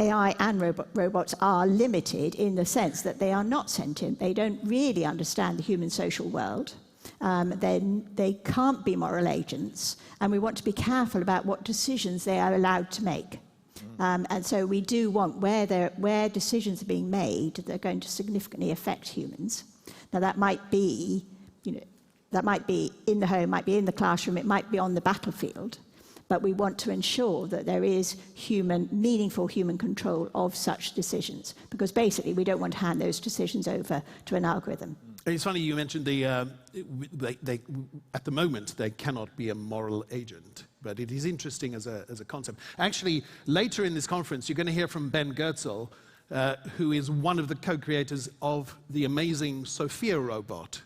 AI and robots are limited in the sense that they are not sentient. They don't really understand the human social world. They can't be moral agents, and we want to be careful about what decisions they are allowed to make. And so we do want, where decisions are being made that are going to significantly affect humans. Now that might be, that might be in the home, might be in the classroom, it might be on the battlefield, but we want to ensure that there is meaningful human control of such decisions, because basically we don't want to hand those decisions over to an algorithm. It's funny you mentioned at the moment they cannot be a moral agent, but it is interesting as a concept. Actually, later in this conference, you're going to hear from Ben Goertzel, who is one of the co-creators of the amazing Sophia robot.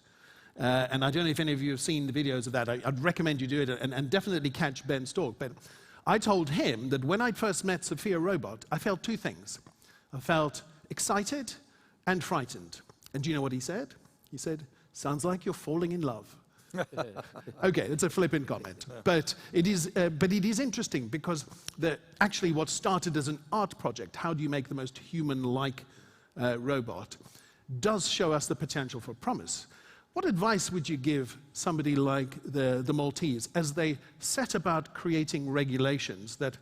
And I don't know if any of you have seen the videos of that. I'd recommend you do it and definitely catch Ben's talk. But I told him that when I first met Sophia robot, I felt two things. I felt excited and frightened. And do you know what he said? He said, "Sounds like you're falling in love." Okay, it's a flippant comment, but it is interesting because actually what started as an art project, how do you make the most human-like robot, does show us the potential for promise. What advice would you give somebody like the Maltese as they set about creating regulations that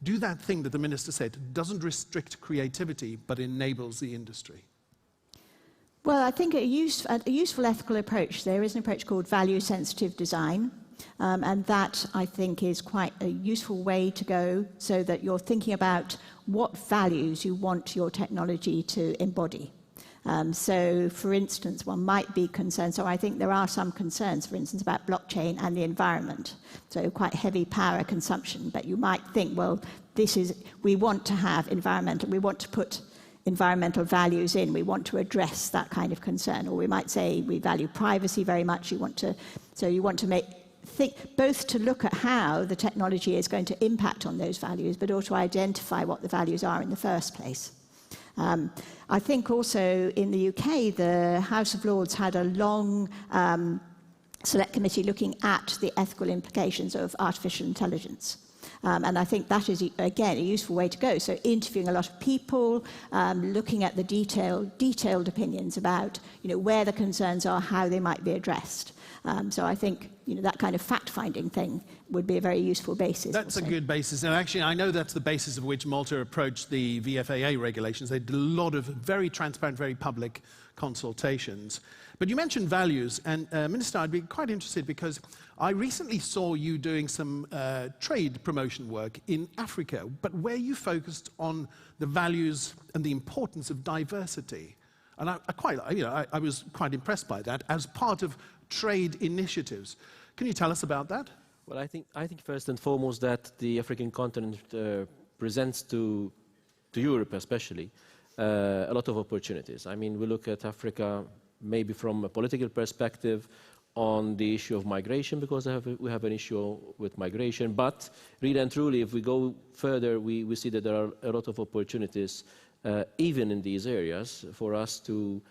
do that thing that the minister said, doesn't restrict creativity but enables the industry? Well, I think a useful ethical approach, there is an approach called value-sensitive design, and that, I think, is quite a useful way to go, so that you're thinking about what values you want your technology to embody. So, for instance, one might be concerned, so I think there are some concerns, for instance, about blockchain and the environment, so quite heavy power consumption, but you might think, well, we want to have we want to put environmental values in, we want to address that kind of concern. Or we might say we value privacy very much, you want to think both to look at how the technology is going to impact on those values, but also identify what the values are in the first place. I think also in the UK, the House of Lords had a long select committee looking at the ethical implications of artificial intelligence. And I think that is, again, a useful way to go. So interviewing a lot of people, looking at the detailed opinions about where the concerns are, how they might be addressed. So I think that kind of fact-finding thing would be a very useful basis. That's also a good basis. And actually, I know that's the basis of which Malta approached the VFAA regulations. They did a lot of very transparent, very public consultations. But you mentioned values, and Minister, I'd be quite interested because I recently saw you doing some trade promotion work in Africa, but where you focused on the values and the importance of diversity. And I was quite impressed by that as part of trade initiatives. Can you tell us about that? Well, I think first and foremost that the African continent presents to Europe especially a lot of opportunities. I mean, we look at Africa maybe from a political perspective on the issue of migration, because we have an issue with migration, but really and truly, if we go further, we see that there are a lot of opportunities even in these areas for us to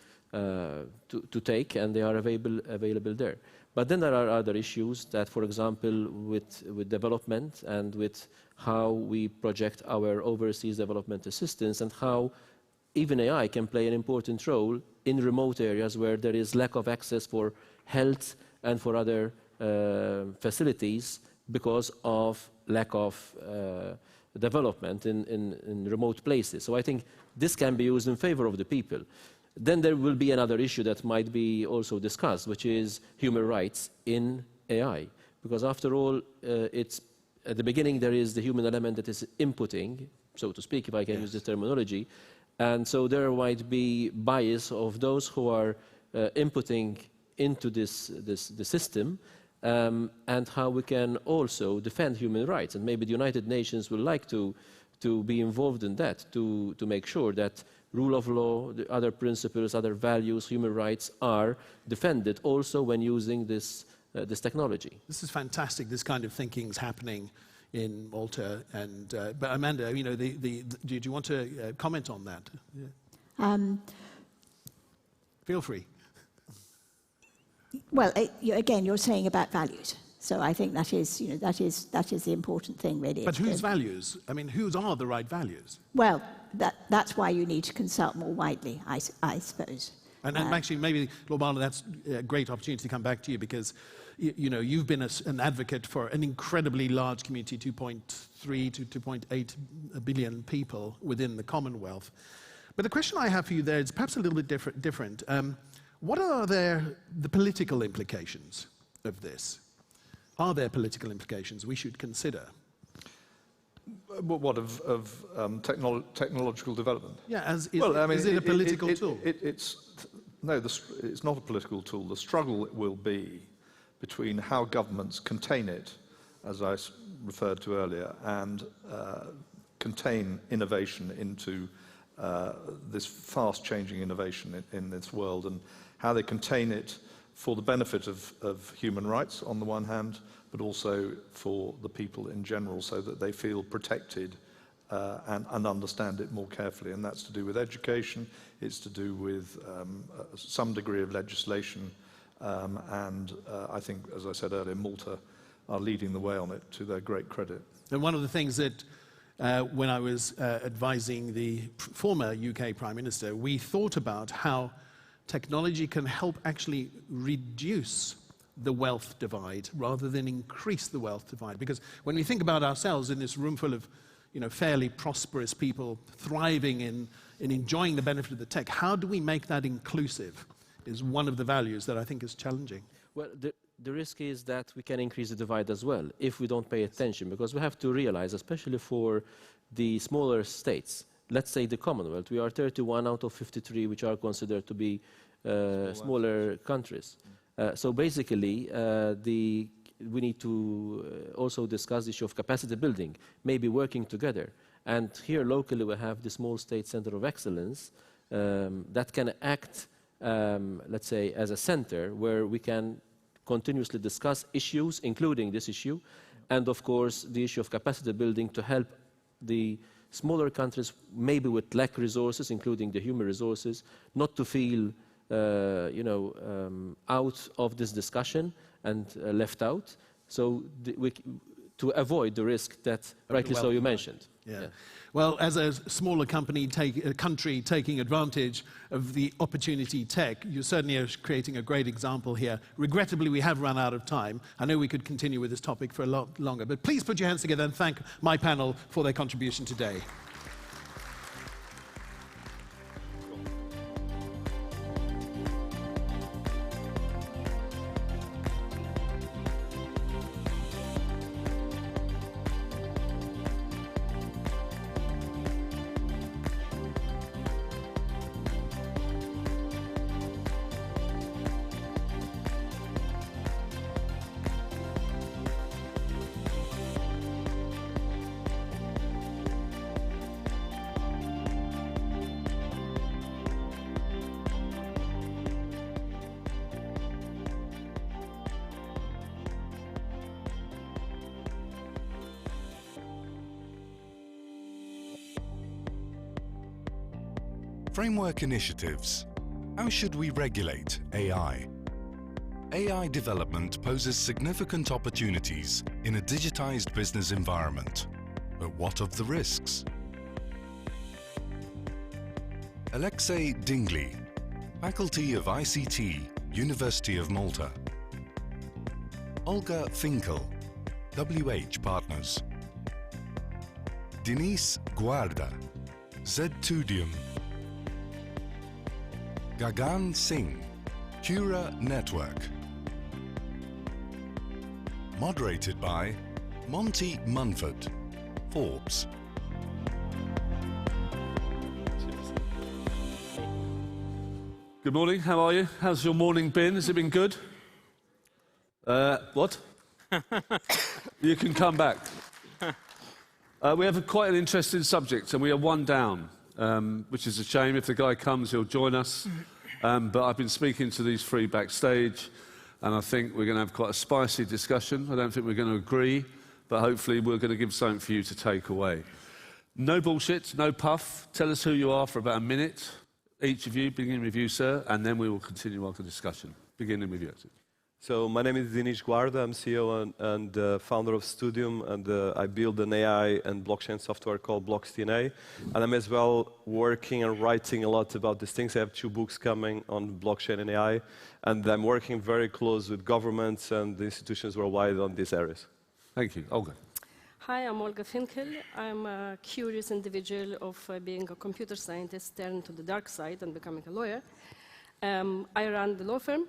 take, and they are available there. But then there are other issues that, for example, with development and with how we project our overseas development assistance, and how even AI can play an important role in remote areas where there is lack of access for health and for other facilities because of lack of development in remote places. So I think this can be used in favor of the people. Then there will be another issue that might be also discussed, which is human rights in AI. Because after all, it's at the beginning there is the human element that is inputting, so to speak, if I can use the terminology. And so there might be bias of those who are inputting into the system, and how we can also defend human rights. And maybe the United Nations would like to be involved in that, to make sure that rule of law, the other principles, other values, human rights are defended also when using this technology. This is fantastic. This kind of thinking is happening in Malta. And but Amanda, do you want to comment on that? Yeah. Feel free. Well, again, you're saying about values. So I think that is, you know, that is the important thing, really. But whose values? I mean, whose are the right values? Well, that's why you need to consult more widely, I suppose. And actually, maybe, Lord Marlon, that's a great opportunity to come back to you, because you know, you've been an advocate for an incredibly large community, 2.3 to 2.8 billion people within the Commonwealth. But the question I have for you there is perhaps a little bit different. What are the political implications of this? Are there political implications we should consider? What of technological development? Yeah, is it a political tool? It's not a political tool. The struggle will be between how governments contain it, as I referred to earlier, and contain innovation into this fast-changing innovation in this world, and how they contain it for the benefit of human rights on the one hand, but also for the people in general, so that they feel protected and understand it more carefully. And that's to do with education, it's to do with some degree of legislation, and I think, as I said earlier, Malta are leading the way on it, to their great credit. And one of the things that, when I was advising the former UK Prime Minister, we thought about how technology can help actually reduce the wealth divide rather than increase the wealth divide. Because when we think about ourselves in this room full of, you know, fairly prosperous people thriving in enjoying the benefit of the tech, how do we make that inclusive is one of the values that I think is challenging. Well, the risk is that we can increase the divide as well if we don't pay attention, because we have to realize, especially for the smaller states, let's say the Commonwealth, we are 31 out of 53 which are considered to be smaller countries. So basically, we need to also discuss the issue of capacity building, maybe working together. And here locally we have the Small State Center of Excellence that can act, let's say, as a center where we can continuously discuss issues, including this issue, and of course the issue of capacity building to help the smaller countries, maybe with lack resources, including the human resources, not to feel out of this discussion and left out, so to avoid the risk that, rightly so, you mentioned. Yeah. Well, as a smaller country taking advantage of the opportunity tech, you certainly are creating a great example here. Regrettably, we have run out of time. I know we could continue with this topic for a lot longer, but please put your hands together and thank my panel for their contribution today. Framework initiatives. How should we regulate AI? AI development poses significant opportunities in a digitized business environment. But what of the risks? Alexei Dingley, Faculty of ICT, University of Malta. Olga Finkel, WH Partners. Denise Guarda, Ztudium. Gagan Singh, Cura Network. Moderated by Monty Munford, Forbes. Good morning, how are you? How's your morning been? Has it been good? What? You can come back. We have quite an interesting subject, and we are one down. Which is a shame. If the guy comes, he'll join us. But I've been speaking to these three backstage, and I think we're going to have quite a spicy discussion. I don't think we're going to agree, but hopefully we're going to give something for you to take away. No bullshit, no puff. Tell us who you are for about a minute, each of you, beginning with you, sir, and then we will continue our discussion. Beginning with you. So my name is Dinesh Guarda. I'm CEO and founder of Studium, and I build an AI and blockchain software called BlocksDNA. And I'm as well working and writing a lot about these things. I have 2 books coming on blockchain and AI, and I'm working very close with governments and institutions worldwide on these areas. Thank you. Olga. Hi, I'm Olga Finkel. I'm a curious individual of being a computer scientist turned to the dark side and becoming a lawyer. I run the law firm,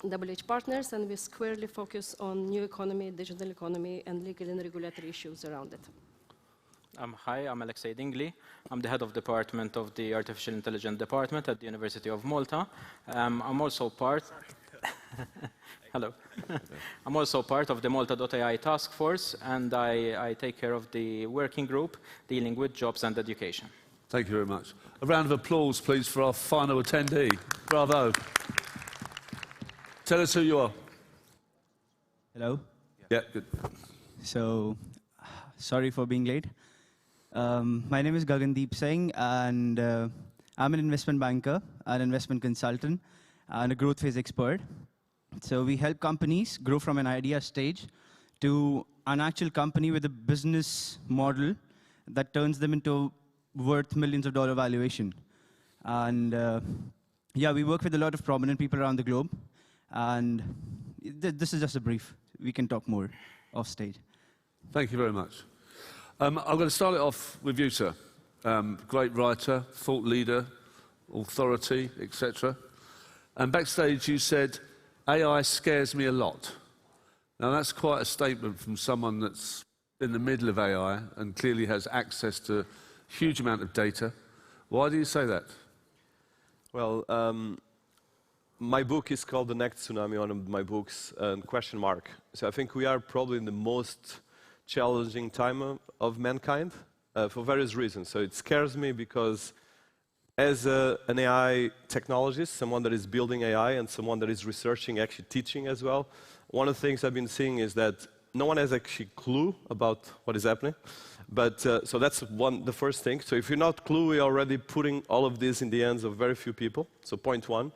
WH Partners, and we squarely focus on new economy, digital economy, and legal and regulatory issues around it. Hi, I'm Alexei Dingley. I'm the head of department of the Artificial Intelligence Department at the University of Malta. I'm also part... Hello. I'm also part of the Malta.ai task force, and I take care of the working group dealing with jobs and education. Thank you very much. A round of applause, please, for our final attendee. Bravo. Tell us who you are. Hello. Yeah, good. So, sorry for being late. My name is Gagandeep Singh, and I'm an investment banker, an investment consultant, and a growth phase expert. So we help companies grow from an idea stage to an actual company with a business model that turns them into worth millions of dollar valuation. And yeah, we work with a lot of prominent people around the globe. And this is just a brief. We can talk more off stage. Thank you very much. I'm going to start it off with you, sir. Great writer, thought leader, authority, etc. And backstage you said, AI scares me a lot. Now that's quite a statement from someone that's in the middle of AI and clearly has access to a huge amount of data. Why do you say that? Well, my book is called The Next Tsunami, one of my books, question mark. So I think we are probably in the most challenging time of mankind for various reasons. So it scares me because as an AI technologist, someone that is building AI and someone that is researching, actually teaching as well, one of the things I've been seeing is that no one has actually clue about what is happening. But so that's the first thing. So if you're not clue, we're already putting all of this in the hands of very few people. So point 1.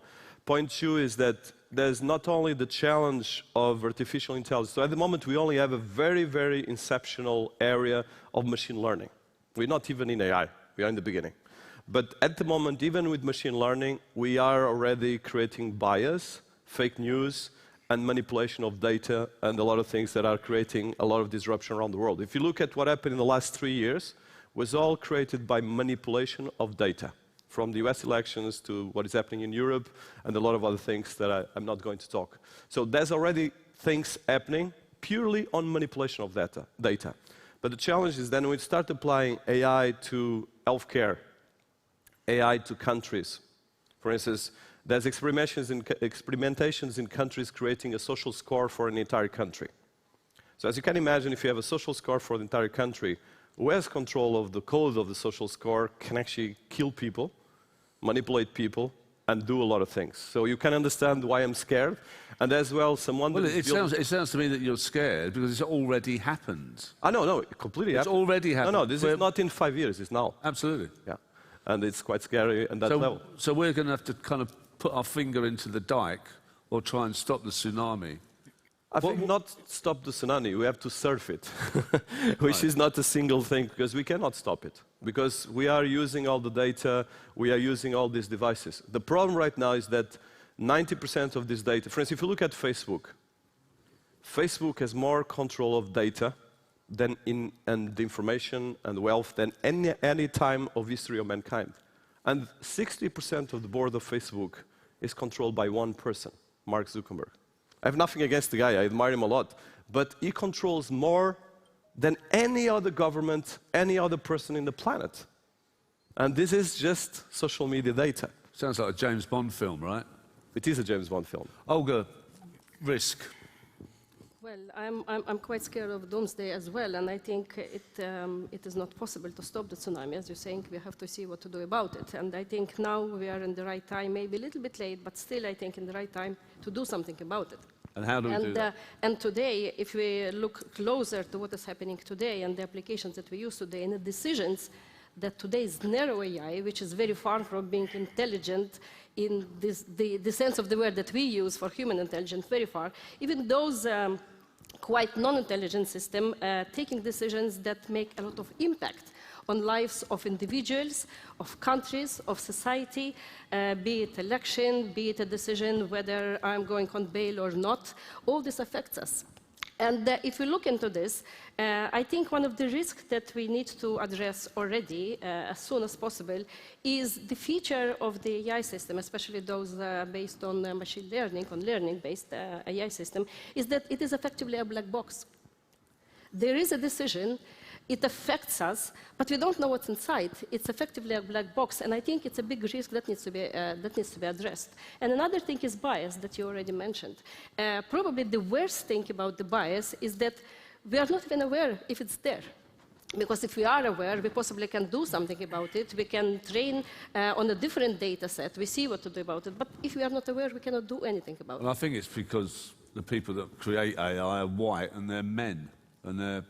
Point 2 is that there's not only the challenge of artificial intelligence. So at the moment, we only have a very, very inceptional area of machine learning. We're not even in AI. We are in the beginning. But at the moment, even with machine learning, we are already creating bias, fake news, and manipulation of data, and a lot of things that are creating a lot of disruption around the world. If you look at what happened in the last 3 years, it was all created by manipulation of data, from the US elections to what is happening in Europe, and a lot of other things that I'm not going to talk. So there's already things happening purely on manipulation of data. But the challenge is then we start applying AI to healthcare, AI to countries. For instance, there's experimentations in countries creating a social score for an entire country. So as you can imagine, if you have a social score for the entire country, who has control of the code of the social score can actually kill people, manipulate people, and do a lot of things. So you can understand why I'm scared. And as well, someone... Well, it sounds to me that you're scared because it's already happened. No, it completely happened. It's already happened. No, this is not in 5 years, it's now. Absolutely. Yeah. And it's quite scary at that level. So we're going to have to kind of put our finger into the dike or try and stop the tsunami. I think not stop the tsunami, we have to surf it, which is not a single thing, because we cannot stop it. Because we are using all the data, we are using all these devices. The problem right now is that 90% of this data, for instance, if you look at Facebook, Facebook has more control of data than and information and wealth than any time of history of mankind. And 60% of the board of Facebook is controlled by one person, Mark Zuckerberg. I have nothing against the guy, I admire him a lot, but he controls more than any other government, any other person in the planet. And this is just social media data. Sounds like a James Bond film, right? It is a James Bond film. Olga, risk. Well, I'm quite scared of doomsday as well, and I think it is not possible to stop the tsunami. As you're saying, we have to see what to do about it. And I think now we are in the right time, maybe a little bit late, but still I think in the right time to do something about it. And how do we do that? And today, if we look closer to what is happening today and the applications that we use today and the decisions that today's narrow AI, which is very far from being intelligent in the sense of the word that we use for human intelligence, very far, even those quite non-intelligent systems taking decisions that make a lot of impact on lives of individuals, of countries, of society, be it election, be it a decision whether I'm going on bail or not. All this affects us. And if we look into this, I think one of the risks that we need to address already as soon as possible is the feature of the AI system, especially those based on machine learning, on learning-based AI system, is that it is effectively a black box. There is a decision, it affects us, but we don't know what's inside. It's effectively a black box, and I think it's a big risk that needs to be addressed. And another thing is bias that you already mentioned. Probably the worst thing about the bias is that we are not even aware if it's there. Because if we are aware, we possibly can do something about it. We can train on a different data set. We see what to do about it. But if we are not aware, we cannot do anything about it. Well, I think it's because the people that create AI are white and they're men, and they're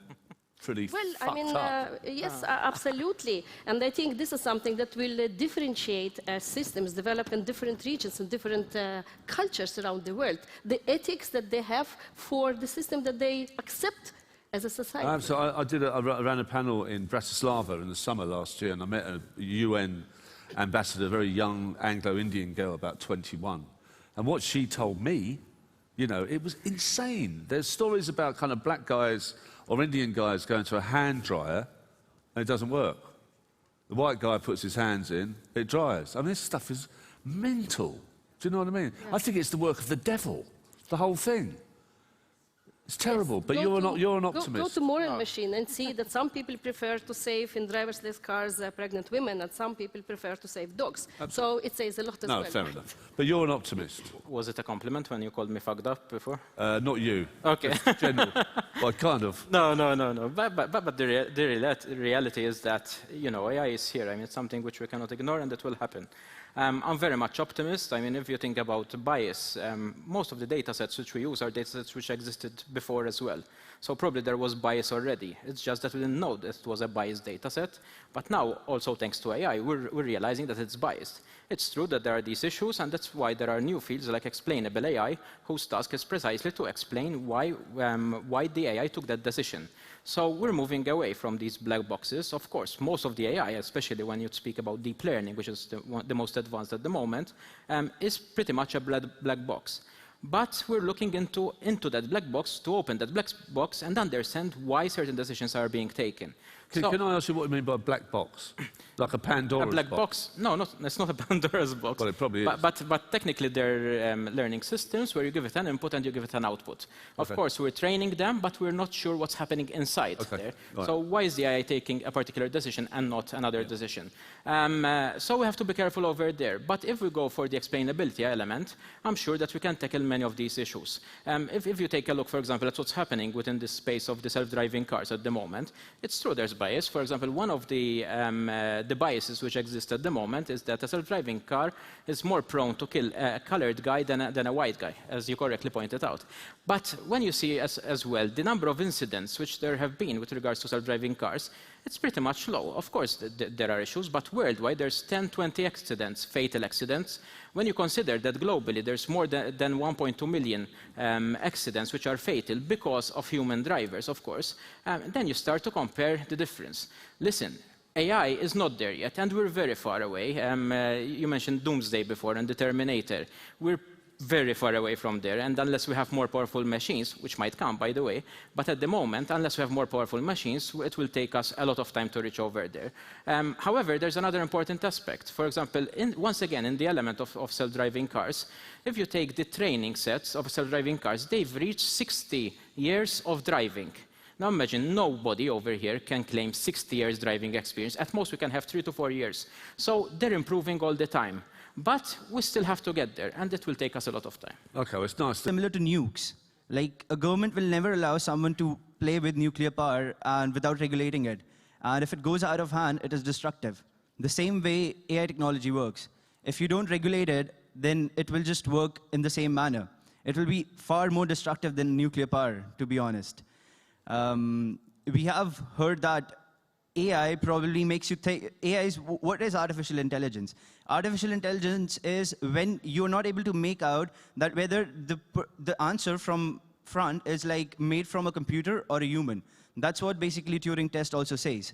pretty fucked up. Yes, absolutely. And I think this is something that will differentiate systems developed in different regions and different cultures around the world. The ethics that they have for the system that they accept as a society. So I ran a panel in Bratislava in the summer last year, and I met a UN ambassador, a very young Anglo-Indian girl, about 21. And what she told me, you know, it was insane. There's stories about kind of black guys or Indian guys going to a hand dryer and it doesn't work. The white guy puts his hands in, it dries. I mean, this stuff is mental. Do you know what I mean? Yeah. I think it's the work of the devil, the whole thing. It's terrible, yes, but you're an optimist. Go to Moral Machine and see that some people prefer to save in driverless cars pregnant women, and some people prefer to save dogs. Absolutely. So it says a lot as well. No, fair enough. But you're an optimist. Was it a compliment when you called me fucked up before? Not you. Okay. Just general. Well, kind of. No. But the reality is that, you know, AI is here. I mean, it's something which we cannot ignore, and it will happen. I'm very much optimist. I mean, if you think about bias, most of the data sets which we use are data sets which existed before as well. So probably there was bias already. It's just that we didn't know that it was a biased data set. But now, also thanks to AI, we're realizing that it's biased. It's true that there are these issues, and that's why there are new fields like explainable AI, whose task is precisely to explain why the AI took that decision. So we're moving away from these black boxes. Of course, most of the AI, especially when you speak about deep learning, which is the most advanced at the moment, is pretty much a black box. But we're looking into that black box to open that black box and understand why certain decisions are being taken. Can I ask you what you mean by black box? Like a Pandora's box? A black box? No, it's not a Pandora's box. Well, it probably is. But technically they're learning systems where you give it an input and you give it an output. Of course, we're training them, but we're not sure what's happening inside there. Right. So why is the AI taking a particular decision and not another decision? So we have to be careful over there. But if we go for the explainability element, I'm sure that we can tackle many of these issues. If you take a look, for example, at what's happening within the space of the self-driving cars at the moment, it's true there's bias. For example, one of the biases which exist at the moment is that a self-driving car is more prone to kill a colored guy than a white guy, as you correctly pointed out. But when you see as well the number of incidents which there have been with regards to self-driving cars, it's pretty much low. Of course, there are issues, but worldwide there's 10, 20 accidents, fatal accidents. When you consider that globally there's more than 1.2 million accidents which are fatal because of human drivers, of course, then you start to compare the difference. Listen, AI is not there yet, and we're very far away. You mentioned Doomsday before and the Terminator. We're very far away from there, and unless we have more powerful machines, which might come, by the way, but at the moment, unless we have more powerful machines, it will take us a lot of time to reach over there. However, there's another important aspect. For example, once again, in the element of self-driving cars, if you take the training sets of self-driving cars, they've reached 60 years of driving. Now imagine nobody over here can claim 60 years driving experience. At most, we can have 3 to 4 years. So they're improving all the time. But we still have to get there, and it will take us a lot of time. Okay, well, it's nice. Similar to nukes. Like, a government will never allow someone to play with nuclear power and without regulating it. And if it goes out of hand, it is destructive. The same way AI technology works. If you don't regulate it, then it will just work in the same manner. It will be far more destructive than nuclear power, to be honest. We have heard that AI probably makes you think, AI is, what is artificial intelligence? Artificial intelligence is when you're not able to make out that whether the answer from front is like made from a computer or a human. That's what basically Turing test also says.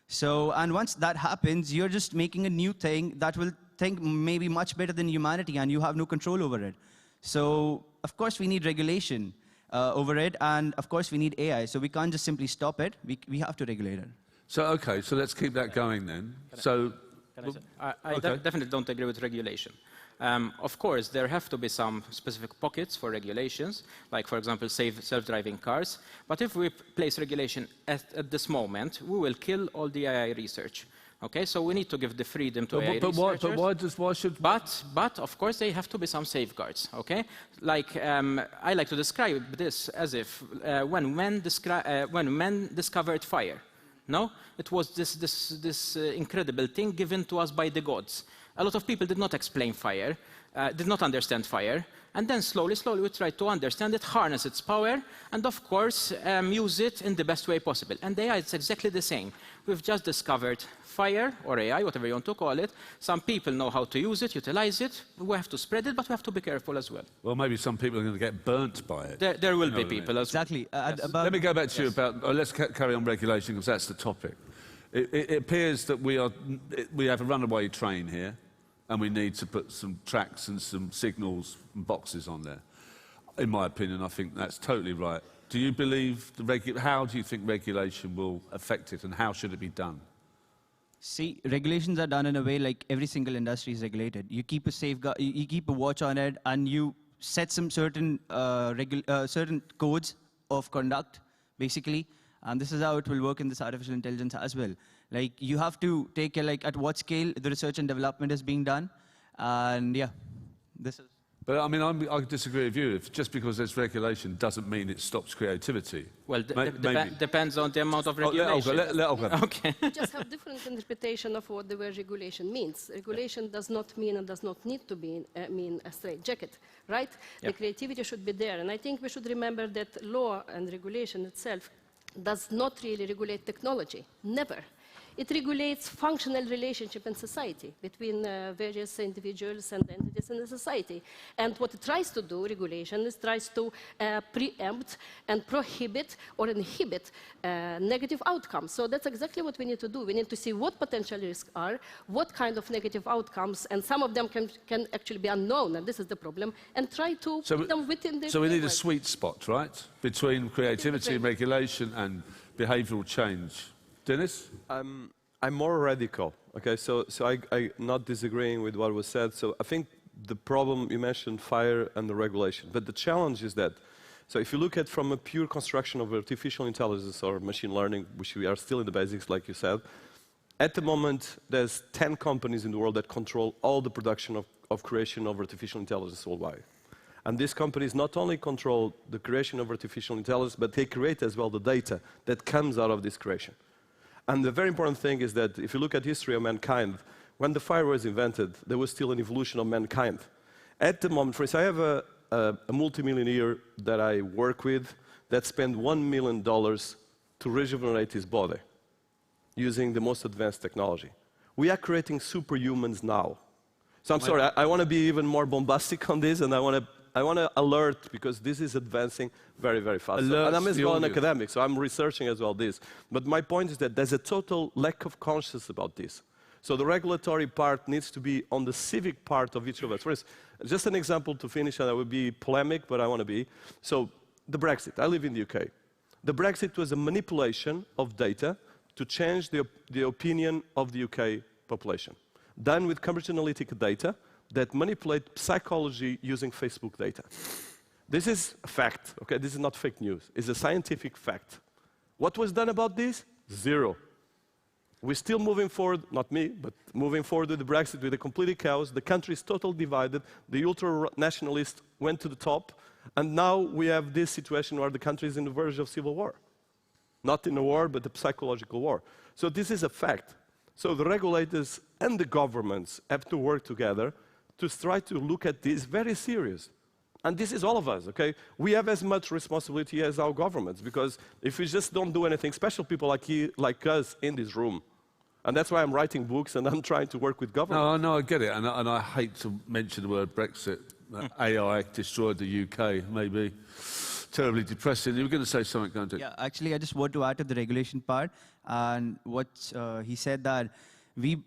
So, and once that happens, you're just making a new thing that will think maybe much better than humanity, and you have no control over it. So, of course, we need regulation over it, and of course, we need AI. So we can't just simply stop it. We have to regulate it. So, okay, so let's keep that going then. I definitely don't agree with regulation. Of course, there have to be some specific pockets for regulations, like, for example, self-driving cars. But if we place regulation at this moment, we will kill all the AI research. Okay, so we need to give the freedom to AI researchers. Why should... But, of course, there have to be some safeguards, okay? Like, I like to describe this as if when men discovered fire, no? It was this incredible thing given to us by the gods. A lot of people did not explain fire, did not understand fire, and then slowly we tried to understand it, harness its power, and of course use it in the best way possible. And AI is exactly the same. We've just discovered fire, or AI, whatever you want to call it. Some people know how to use it, utilize it. We have to spread it, but we have to be careful as well. Well, maybe some people are going to get burnt by it. There will be people as well. Exactly. Yes. Let me go back to you about... let's carry on regulation, because that's the topic. It appears that we have a runaway train here, and we need to put some tracks and some signals and boxes on there. In my opinion, I think that's totally right. Do you believe how do you think regulation will affect it, and how should it be done? See, regulations are done in a way like every single industry is regulated. You keep a safeguard, you keep a watch on it, and you set some certain certain codes of conduct, basically. And this is how it will work in this artificial intelligence as well. Like, you have to take care, like, at what scale the research and development is being done. And yeah, this is... But I mean, I disagree with you. Just because there's regulation doesn't mean it stops creativity. Well, depends on the amount of regulation. Let Olga. Okay. We just have different interpretation of what the word regulation means. Regulation does not mean and does not need to mean a straitjacket, right? Yep. The creativity should be there. And I think we should remember that law and regulation itself does not really regulate technology. Never. It regulates functional relationship in society between various individuals and entities in the society. And what it tries to do, regulation, is tries to preempt and prohibit or inhibit negative outcomes. So that's exactly what we need to do. We need to see what potential risks are, what kind of negative outcomes, and some of them can actually be unknown, and this is the problem, and try to put them within the... So we need a sweet spot, right, between creativity and regulation and behavioural change. Dennis? I'm more radical, okay? So I'm not disagreeing with what was said. So I think the problem, you mentioned fire and the regulation, but the challenge is that, so if you look at from a pure construction of artificial intelligence or machine learning, which we are still in the basics, like you said, at the moment, there's 10 companies in the world that control all the production of creation of artificial intelligence worldwide. And these companies not only control the creation of artificial intelligence, but they create as well the data that comes out of this creation. And the very important thing is that if you look at history of mankind, when the fire was invented, there was still an evolution of mankind. At the moment, for instance, I have a multimillionaire that I work with that spent $1 million to rejuvenate his body using the most advanced technology. We are creating superhumans now. So I'm sorry, I want to be even more bombastic on this, and I want to alert, because this is advancing very, very fast. And I'm as well an academic, so I'm researching as well this. But my point is that there's a total lack of consciousness about this. So the regulatory part needs to be on the civic part of each of us. For instance, just an example to finish, and I will be polemic, but I want to be. So the Brexit, I live in the UK. The Brexit was a manipulation of data to change the opinion of the UK population, done with Cambridge Analytica data that manipulate psychology using Facebook data. This is a fact, okay? This is not fake news. It's a scientific fact. What was done about this? Zero. We're still moving forward, not me, but moving forward with the Brexit with a complete chaos. The country is totally divided. The ultra-nationalists went to the top, and now we have this situation where the country is in the verge of civil war. Not in a war, but a psychological war. So this is a fact. So the regulators and the governments have to work together to try to look at this very serious. And this is all of us, okay? We have as much responsibility as our governments, because if we just don't do anything special, people like us in this room. And that's why I'm writing books and I'm trying to work with governments. No, I get it. And I hate to mention the word Brexit. AI destroyed the UK, maybe. Terribly depressing. You were going to say something, going to? Yeah, actually, I just want to add to the regulation part. And what he said that we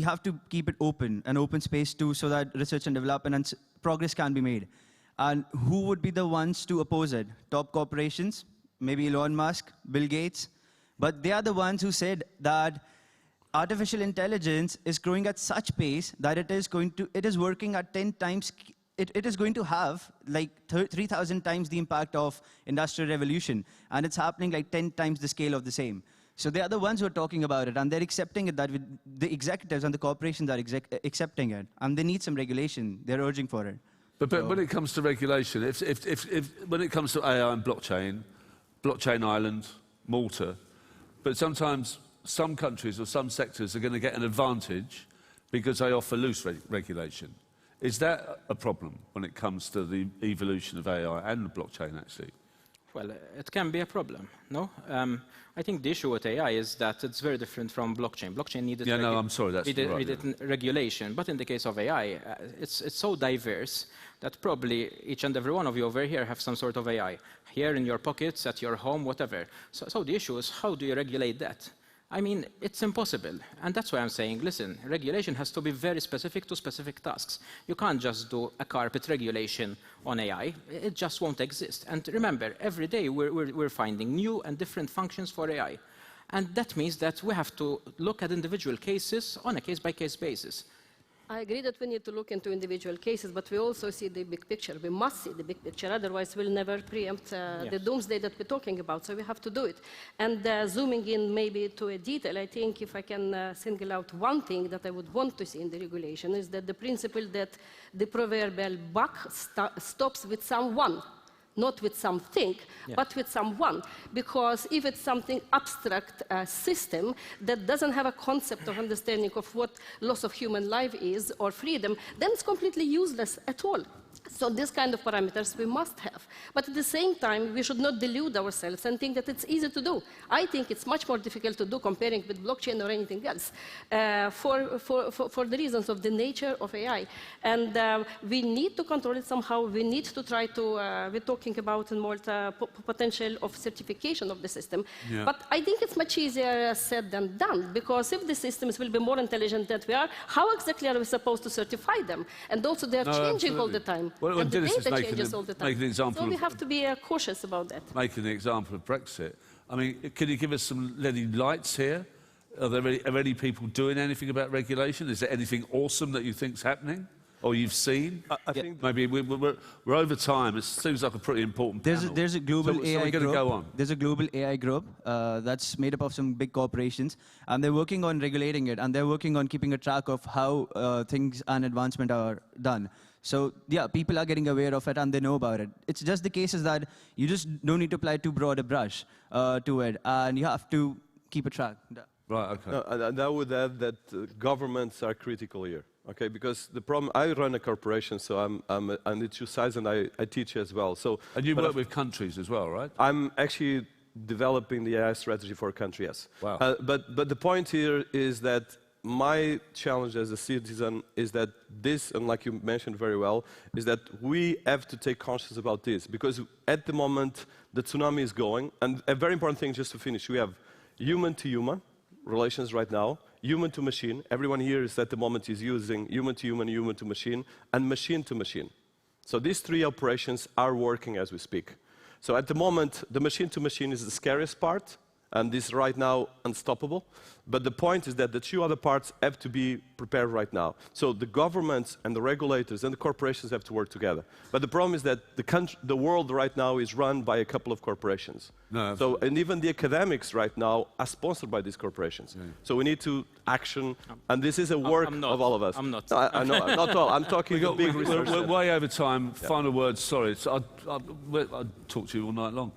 have to keep it open, an open space too, so that research and development and progress can be made. And who would be the ones to oppose it? Top corporations, maybe Elon Musk, Bill Gates. But they are the ones who said that artificial intelligence is growing at such pace that it is working at 10 times, it is going to have like 3,000 times the impact of Industrial Revolution. And it's happening like 10 times the scale of the same. So they are the ones who are talking about it, and they're accepting it, that the executives and the corporations are accepting it. And they need some regulation. They're urging for it. But when it comes to regulation, when it comes to AI and blockchain island, Malta, but sometimes some countries or some sectors are going to get an advantage because they offer loose regulation. Is that a problem when it comes to the evolution of AI and the blockchain, actually? Well, it can be a problem, no? I think the issue with AI is that it's very different from blockchain. Blockchain needed, regulation, but in the case of AI, it's so diverse that probably each and every one of you over here have some sort of AI. Here in your pockets, at your home, whatever. So the issue is, how do you regulate that? I mean, it's impossible. And that's why I'm saying, listen, regulation has to be very specific to specific tasks. You can't just do a carpet regulation on AI. It just won't exist. And remember, every day we're finding new and different functions for AI. And that means that we have to look at individual cases on a case-by-case basis. I agree that we need to look into individual cases, but we also see the big picture. We must see the big picture, otherwise we'll never preempt the doomsday that we're talking about, so we have to do it. And zooming in maybe to a detail, I think if I can single out one thing that I would want to see in the regulation is that the principle that the proverbial buck stops with someone. Not with something, but with someone. Because if it's something abstract system that doesn't have a concept of understanding of what loss of human life is or freedom, then it's completely useless at all. So this kind of parameters we must have. But at the same time, we should not delude ourselves and think that it's easy to do. I think it's much more difficult to do comparing with blockchain or anything else for the reasons of the nature of AI. And we need to control it somehow. We need to try to, we're talking about in Malta potential of certification of the system. Yeah. But I think it's much easier said than done, because if the systems will be more intelligent than we are, how exactly are we supposed to certify them? And also they're changing all the time. Well, and the data changes all the time. So we have to be cautious about that. Making the example of Brexit, I mean, can you give us some any lights here? Are there any people doing anything about regulation? Is there anything awesome that you think's happening, or you've seen? I think maybe we're over time. It seems like a pretty important panel. There's a global AI group. Go on. There's a global AI group that's made up of some big corporations, and they're working on regulating it, and they're working on keeping a track of how things and advancement are done. So, yeah, people are getting aware of it and they know about it. It's just the cases that you just don't need to apply too broad a brush to it, and you have to keep a track. Right, okay. No, and I would add that governments are critical here, okay? Because the problem, I run a corporation, so I'm on the two sides, and I teach as well. So, and you work with countries as well, right? I'm actually developing the AI strategy for a country, yes. Wow. But the point here is that my challenge as a citizen is that this, and like you mentioned very well, is that we have to take conscious about this, because at the moment the tsunami is going, and a very important thing, just to finish, we have human to human relations right now, human to machine. Everyone here is at the moment is using human to human, human to machine, and machine to machine. So these three operations are working as we speak. So at the moment, the machine to machine is the scariest part, and this is right now unstoppable. But the point is that the two other parts have to be prepared right now. So the governments and the regulators and the corporations have to work together. But the problem is that the world right now is run by a couple of corporations. No, so, and even the academics right now are sponsored by these corporations. Yeah. So we need to action, and this is a work of all of us. I'm not. No, I know, I'm not all. I'm talking about big research. We're way over time. Yeah. Final words, sorry. I'll talk to you all night long.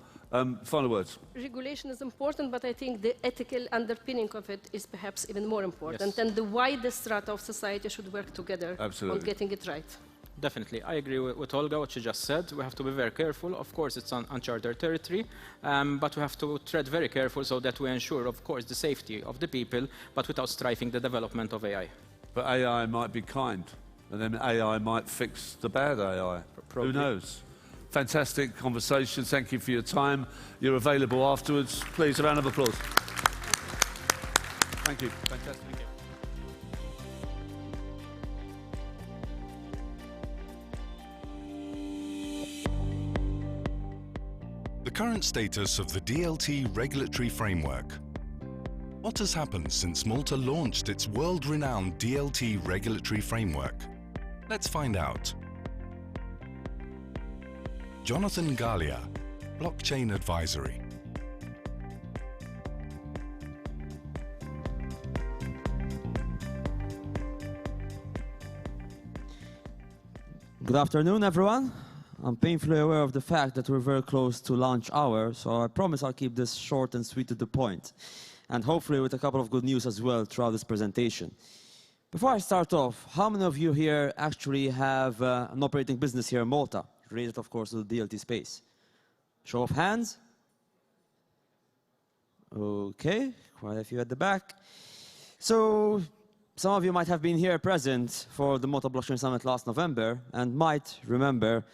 Final words. Regulation is important, but I think the ethical underpinning of it is perhaps even more important. Yes. And the wider strata of society should work together on getting it right. Definitely. I agree with Olga, what she just said. We have to be very careful. Of course, it's uncharted territory, but we have to tread very careful so that we ensure, of course, the safety of the people, but without strifing the development of AI. But AI might be kind, and then AI might fix the bad AI. Probably. Who knows? Fantastic conversation. Thank you for your time. You're available afterwards. Please, a round of applause. Thank you. Fantastic. Thank you. The current status of the DLT regulatory framework. What has happened since Malta launched its world-renowned DLT regulatory framework? Let's find out. Jonathan Galia, Blockchain Advisory. Good afternoon, everyone. I'm painfully aware of the fact that we're very close to lunch hour, so I promise I'll keep this short and sweet to the point, and hopefully with a couple of good news as well throughout this presentation. Before I start off, how many of you here actually have an operating business here in Malta, related, of course, to the DLT space? Show of hands. Okay, quite a few at the back. So, some of you might have been here present for the Malta Blockchain Summit last November and might remember,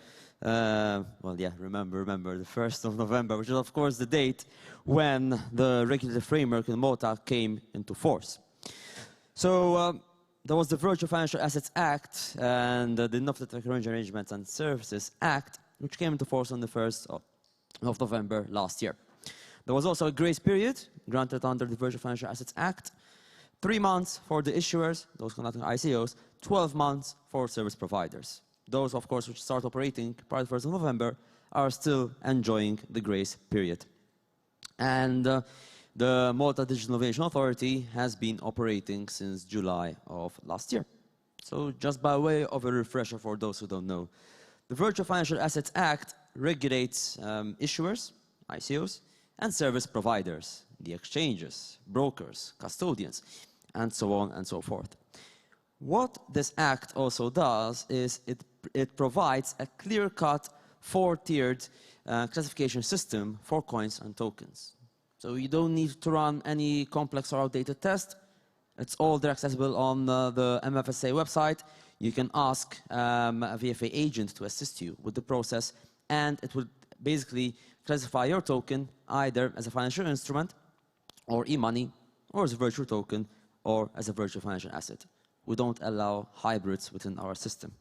remember the 1st of November, which is of course the date when the regulatory framework in Malta came into force. So there was the Virtual Financial Assets Act and the Innovative Technology Arrangements and Services Act, which came into force on the 1st of November last year. There was also a grace period granted under the Virtual Financial Assets Act, 3 months for the issuers, those conducting ICOs, 12 months for service providers. Those, of course, which start operating prior to 1st of November are still enjoying the grace period. And the Malta Digital Innovation Authority has been operating since July of last year. So just by way of a refresher for those who don't know, the Virtual Financial Assets Act regulates issuers, ICOs, and service providers, the exchanges, brokers, custodians, and so on and so forth. What this act also does is it provides a clear-cut, 4-tiered classification system for coins and tokens. So you don't need to run any complex or outdated test. It's all there accessible on the MFSA website. You can ask a VFA agent to assist you with the process, and it will basically classify your token either as a financial instrument, or e-money, or as a virtual token, or as a virtual financial asset. We don't allow hybrids within our system.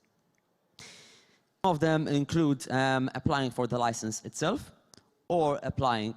Some of them include applying for the license itself, or applying